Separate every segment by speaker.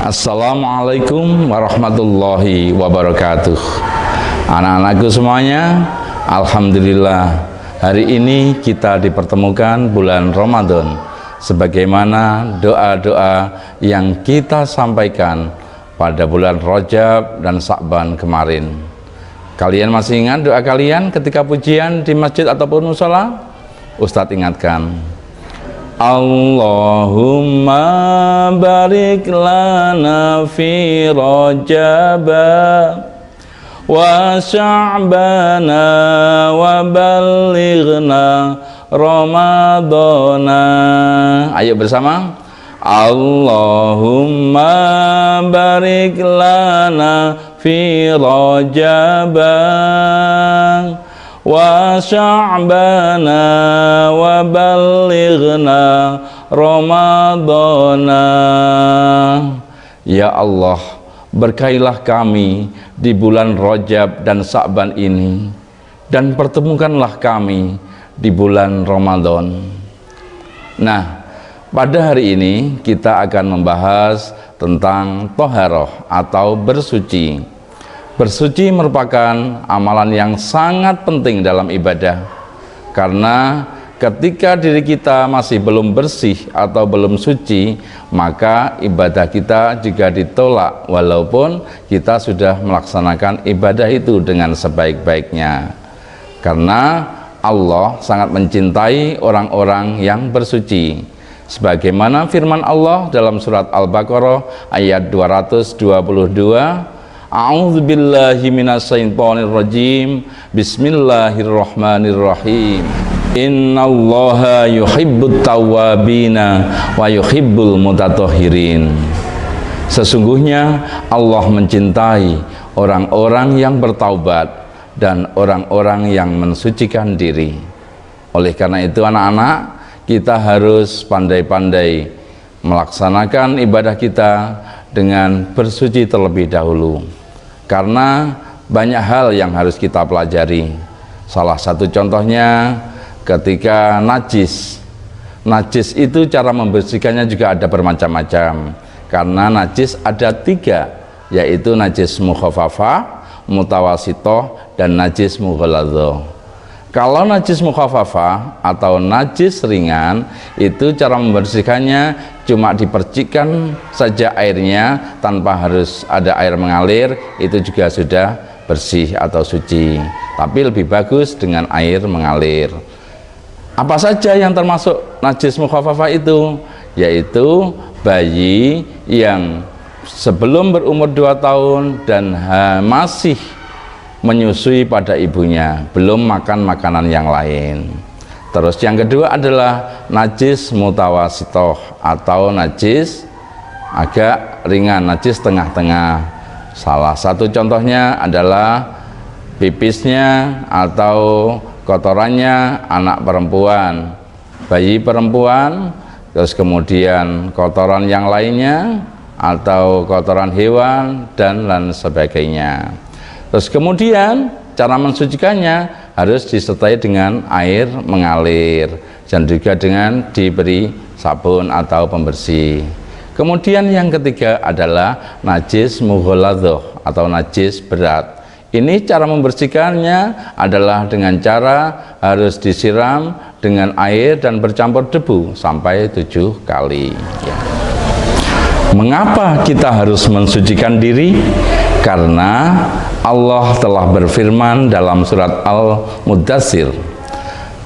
Speaker 1: Assalamualaikum warahmatullahi wabarakatuh. Anak-anakku semuanya, alhamdulillah hari ini kita dipertemukan bulan Ramadan sebagaimana doa-doa yang kita sampaikan pada bulan Rajab dan Sa'ban kemarin. Kalian masih ingat doa kalian ketika pujian di masjid ataupun mushola? Ustadz ingatkan, Allahumma barik lana fi Rajaba wa Sya'bana wa ballighna Ramadana. Ayo bersama, Allahumma barik lana fi Rajaba wa Sya'bana wa ballighna Ramadana. Ya Allah, berkailah kami di bulan Rajab dan Sa'ban ini, dan pertemukanlah kami di bulan Ramadan. Nah, pada hari ini kita akan membahas tentang toharoh atau bersuci. Bersuci merupakan amalan yang sangat penting dalam ibadah, karena ketika diri kita masih belum bersih atau belum suci, maka ibadah kita juga ditolak walaupun kita sudah melaksanakan ibadah itu dengan sebaik-baiknya. Karena Allah sangat mencintai orang-orang yang bersuci, sebagaimana firman Allah dalam surat Al-Baqarah ayat 222, A'udzubillahi minasyaitonirrajim. Bismillahirrahmanirrahim. Innallaha yuhibbut tawwabina wa yuhibbul mutatahhirin. Sesungguhnya Allah mencintai orang-orang yang bertaubat dan orang-orang yang mensucikan diri. Oleh karena itu anak-anak, kita harus pandai-pandai melaksanakan ibadah kita dengan bersuci terlebih dahulu, karena banyak hal yang harus kita pelajari. Salah satu contohnya ketika najis itu cara membersihkannya juga ada bermacam-macam, karena najis ada 3, yaitu najis mukhafafah, mutawasitoh, dan najis mughaladzah. Kalau najis mukhafafah atau najis ringan, itu cara membersihkannya cuma dipercikkan saja airnya tanpa harus ada air mengalir, itu juga sudah bersih atau suci. Tapi lebih bagus dengan air mengalir. Apa saja yang termasuk najis mukhafafah itu? Yaitu bayi yang sebelum berumur 2 tahun dan masih menyusui pada ibunya, belum makan makanan yang lain. Terus yang kedua adalah najis mutawasitoh atau najis agak ringan, najis tengah-tengah. Salah satu contohnya adalah pipisnya atau kotorannya anak perempuan, bayi perempuan, terus kemudian kotoran yang lainnya atau kotoran hewan dan lain sebagainya. Terus kemudian cara mensucikannya harus disertai dengan air mengalir dan juga dengan diberi sabun atau pembersih. Kemudian yang ketiga adalah najis mughaladzah atau najis berat. Ini cara membersihkannya adalah dengan cara harus disiram dengan air dan bercampur debu sampai 7 kali. Ya. Mengapa kita harus mensucikan diri? Karena Allah telah berfirman dalam surat Al-Muddatsir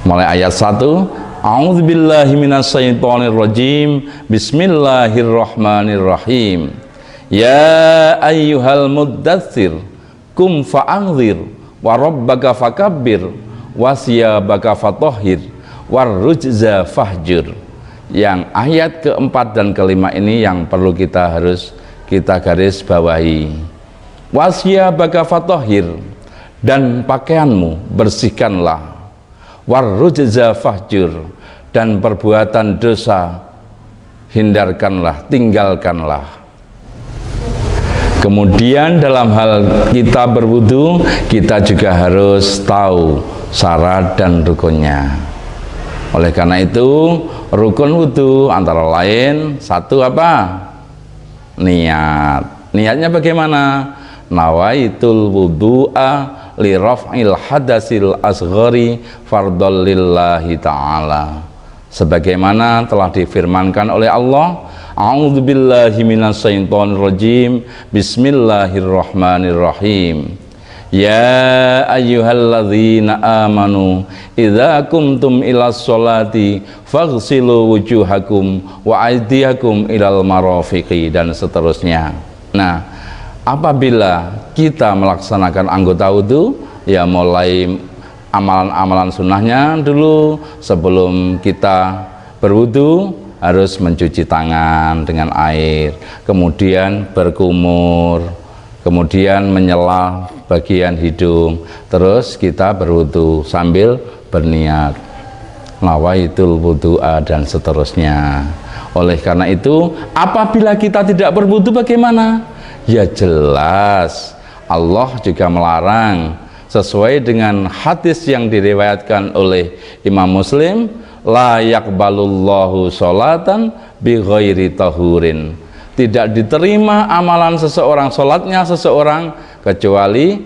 Speaker 1: mulai ayat 1, A'udzubillahi minasyaitonirrajim. Bismillahirrahmanirrahim. Ya ayyuhal muddatsir kum fa'anzir wa rabbaka fakabbir wa siyabaka fatahhir warrujza fahjur. Yang ayat keempat dan kelima ini yang perlu kita garis bawahi. Wasiyabaka fatahhir, dan pakaianmu bersihkanlah. Warrujza fahjur, dan perbuatan dosa hindarkanlah, tinggalkanlah. Kemudian dalam hal kita berwudu, kita juga harus tahu syarat dan rukunnya. Oleh karena itu, rukun wudu antara lain 1 apa? niat. Niatnya bagaimana? Nawaitul wudu'a li raf'il hadasil asghari fardhal lillahi ta'ala. Sebagaimana telah difirmankan oleh Allah, a'udzubillahi minasyaitonirrajim, bismillahirrahmanirrahim. Ya ayyuhalladzina amanu idza qumtum ilas sholati faghsilu wujuhakum wa aydiyakum ilal marafiqi, dan seterusnya. Nah, apabila kita melaksanakan anggota wudu, ya mulai amalan-amalan sunnahnya dulu. Sebelum kita berwudu harus mencuci tangan dengan air, kemudian berkumur, kemudian menyelah bagian hidung, terus kita berwudu sambil berniat nawaitul wudu'a dan seterusnya. Oleh karena itu, apabila kita tidak berwudu bagaimana? Ya jelas Allah juga melarang sesuai dengan hadis yang diriwayatkan oleh Imam Muslim, la yaqbalullahu sholatan bi ghairi tahurin. Tidak diterima amalan seseorang, sholatnya seseorang, kecuali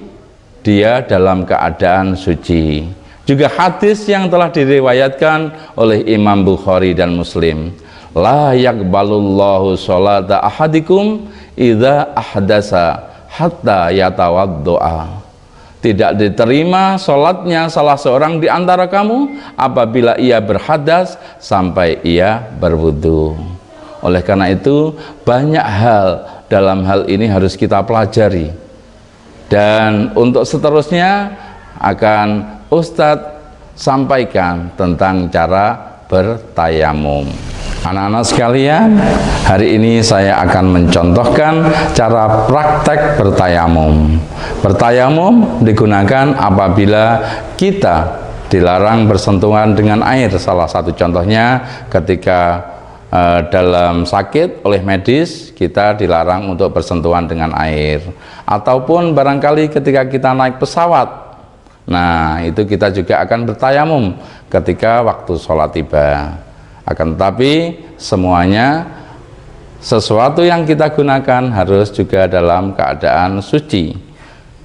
Speaker 1: dia dalam keadaan suci. Juga hadis yang telah diriwayatkan oleh Imam Bukhari dan Muslim, la yaqbalullahu sholata ahadikum idza ahdasa hatta yatawaddoa. Tidak diterima sholatnya salah seorang di antara kamu apabila ia berhadas sampai ia berwudu. Oleh karena itu, banyak hal dalam hal ini harus kita pelajari, dan untuk seterusnya akan Ustadz sampaikan tentang cara bertayamum. Anak-anak sekalian, hari ini saya akan mencontohkan cara praktek bertayamum. Bertayamum digunakan apabila kita dilarang bersentuhan dengan air. Salah satu contohnya ketika dalam sakit oleh medis, kita dilarang untuk bersentuhan dengan air, ataupun barangkali ketika kita naik pesawat. Nah, itu kita juga akan bertayamum ketika waktu sholat tiba. Akan tetapi semuanya, sesuatu yang kita gunakan harus juga dalam keadaan suci.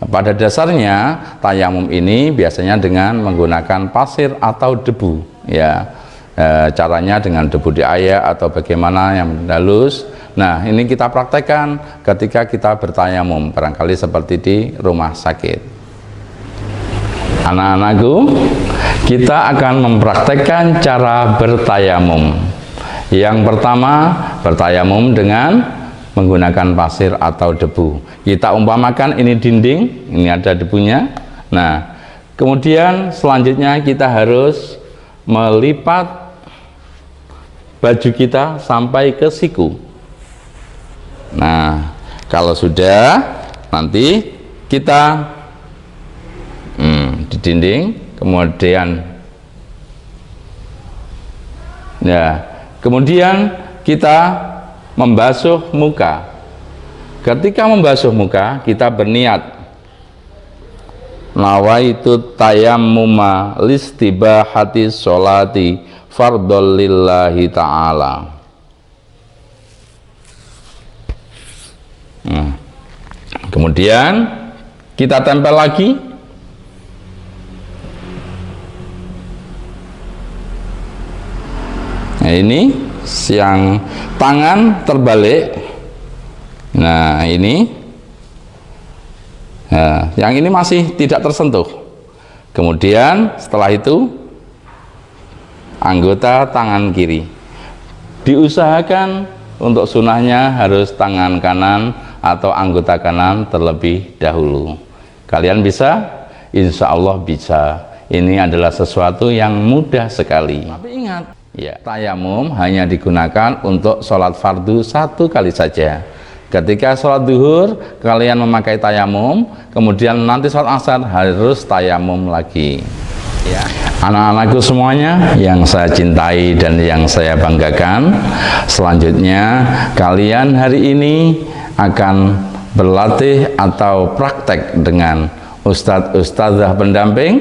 Speaker 1: Pada dasarnya tayamum ini biasanya dengan menggunakan pasir atau debu, ya. Caranya dengan debu di air atau bagaimana yang halus. Nah, ini kita praktekkan ketika kita bertayamum, barangkali seperti di rumah sakit. Anak-anakku, kita akan mempraktekkan cara bertayamum. Yang pertama, bertayamum dengan menggunakan pasir atau debu. Kita umpamakan ini dinding, ini ada debunya. Nah, kemudian selanjutnya kita harus melipat baju kita sampai ke siku. Nah, kalau sudah, nanti kita di dinding, kemudian kemudian kita membasuh muka. Ketika membasuh muka, kita berniat nawaitu tayammuma listibahati sholati fardhol lillahi ta'ala. Kemudian kita tempel lagi. Nah, ini yang tangan terbalik. Nah, ini. Nah, yang ini masih tidak tersentuh. Kemudian setelah itu anggota tangan kiri. Diusahakan untuk sunnahnya harus tangan kanan atau anggota kanan terlebih dahulu. Kalian bisa? Insya Allah bisa. Ini adalah sesuatu yang mudah sekali. Tapi ingat, ya, tayamum hanya digunakan untuk sholat fardu satu kali saja. Ketika sholat duhur kalian memakai tayamum, kemudian nanti sholat asar harus tayamum lagi. Ya. Anak-anakku semuanya yang saya cintai dan yang saya banggakan, selanjutnya kalian hari ini akan berlatih atau praktek dengan ustadz-ustadzah pendamping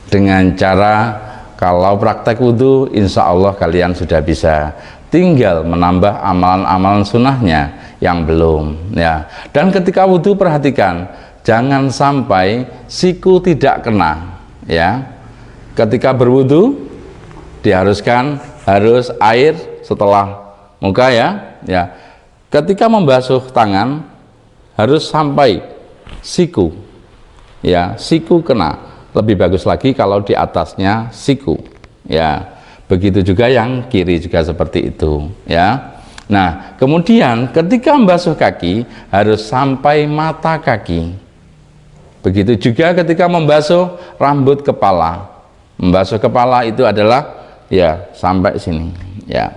Speaker 1: dengan cara, kalau praktek wudhu insya Allah kalian sudah bisa, tinggal menambah amalan-amalan sunnahnya, yang belum, ya. Dan ketika wudhu perhatikan, jangan sampai siku tidak kena, ya. Ketika berwudhu diharuskan harus air setelah muka, ya. Ketika membasuh tangan harus sampai siku, ya, siku kena. Lebih bagus lagi kalau di atasnya siku, ya. Begitu juga yang kiri juga seperti itu, ya. Nah, kemudian ketika membasuh kaki harus sampai mata kaki. Begitu juga ketika membasuh rambut kepala. Membasuh kepala itu adalah ya sampai sini, ya.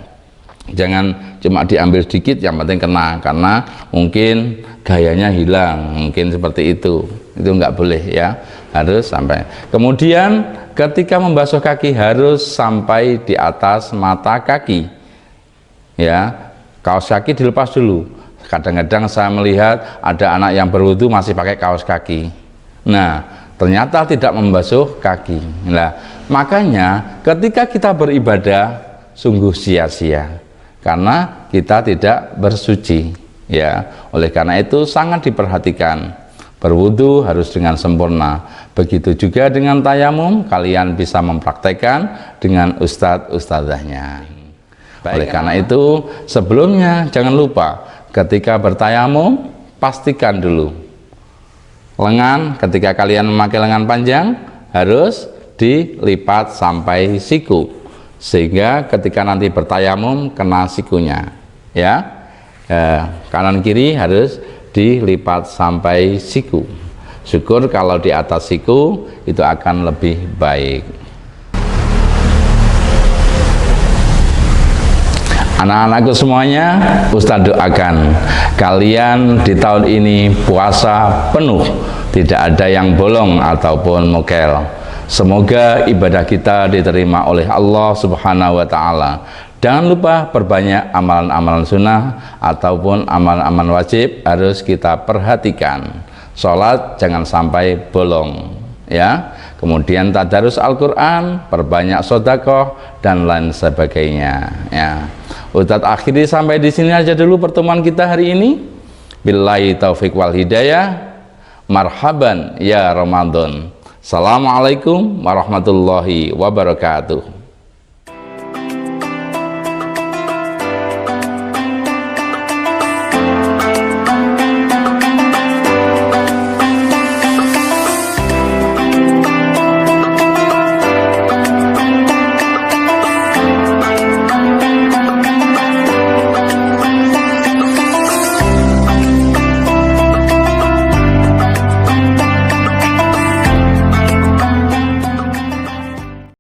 Speaker 1: Jangan cuma diambil sedikit, yang penting kena, karena mungkin gayanya hilang, mungkin seperti itu nggak boleh, ya, harus sampai. Kemudian ketika membasuh kaki harus sampai di atas mata kaki, ya. Kaos kaki dilepas dulu. Kadang-kadang saya melihat ada anak yang berwudu masih pakai kaos kaki, nah ternyata tidak membasuh kaki. Nah, makanya ketika kita beribadah sungguh sia-sia karena kita tidak bersuci, ya. Oleh karena itu sangat diperhatikan, berwudu harus dengan sempurna. Begitu juga dengan tayamum, kalian bisa mempraktekkan dengan ustadz-ustadzahnya. Oleh karena itu sebelumnya jangan lupa ketika bertayamum pastikan dulu lengan, ketika kalian memakai lengan panjang harus dilipat sampai siku, sehingga ketika nanti bertayamum kena sikunya, ya. Kanan kiri harus dilipat sampai siku. Syukur kalau di atas siku itu akan lebih baik. Anak-anakku semuanya, Ustadz doakan kalian di tahun ini puasa penuh, tidak ada yang bolong ataupun mokel. Semoga ibadah kita diterima oleh Allah Subhanahu wa Ta'ala. Jangan lupa perbanyak amalan-amalan sunnah ataupun amalan-amalan wajib harus kita perhatikan. Sholat jangan sampai bolong, ya. Kemudian tadarus Al-Quran, perbanyak sedekah dan lain sebagainya, ya. Ustadz akhiri sampai di sini aja dulu pertemuan kita hari ini. Billahi taufik wal hidayah. Marhaban ya Ramadan. Assalamualaikum warahmatullahi wabarakatuh.